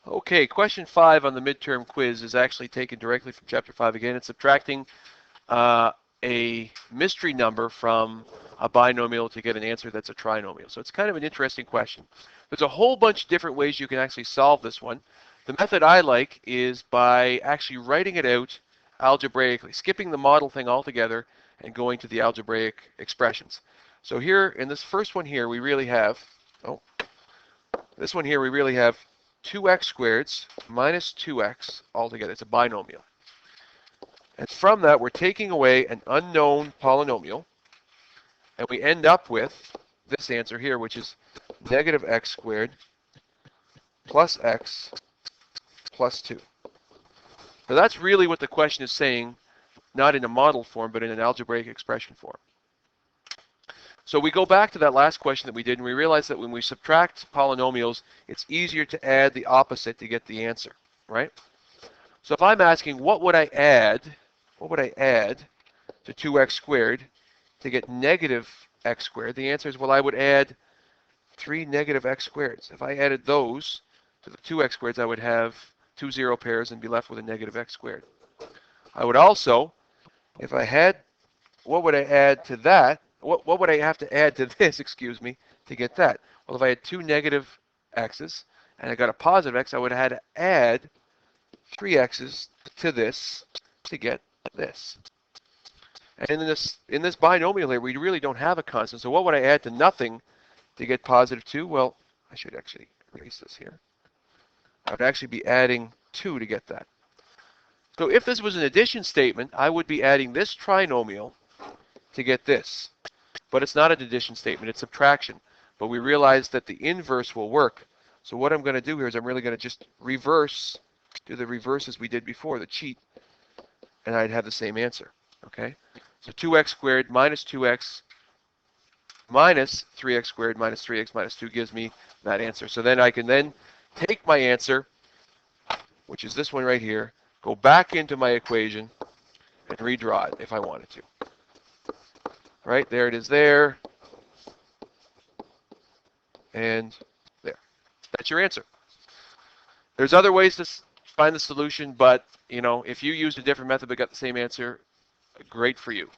Okay, question 5 on the midterm quiz is actually taken directly from chapter 5 again. It's subtracting a mystery number from a binomial to get an answer that's a trinomial. So it's kind of an interesting question. There's a whole bunch of different ways you can actually solve this one. The method I like is by actually writing it out algebraically, skipping the model thing altogether and going to the algebraic expressions. So here in this first one here, we really have, oh, this one here we really have 2x squareds minus 2x altogether. It's a binomial. And from that, we're taking away an unknown polynomial, and we end up with this answer here, which is negative x squared plus x plus 2. So that's really what the question is saying, not in a model form, but in an algebraic expression form. So we go back to that last question that we did, and we realize that when we subtract polynomials, it's easier to add the opposite to get the answer, right? So if I'm asking what would I add to 2x squared to get negative x squared, the answer is, well, I would add 3 negative x squareds. If I added those to the 2x squareds, I would have 2 zero pairs and be left with a negative x squared. I would also, if I had, what would I add to that? What would I have to add to this, excuse me, to get that? Well, if I had 2 negative x's and I got a positive x, I would have had to add 3 x's to this to get this. And in this binomial here, we really don't have a constant. So what would I add to nothing to get positive 2? Well, I should actually erase this here. I would actually be adding 2 to get that. So if this was an addition statement, I would be adding this trinomial to get this. But it's not an addition statement, it's subtraction. But we realize that the inverse will work. So what I'm going to do here is I'm really going to just do the reverse as we did before, the cheat, and I'd have the same answer. Okay? So 2x squared minus 2x minus 3x squared minus 3x minus 2 gives me that answer. So then I can then take my answer, which is this one right here, go back into my equation, and redraw it if I wanted to. Right, there it is there, and there. That's your answer. There's other ways to find the solution, but, you know, if you used a different method but got the same answer, great for you.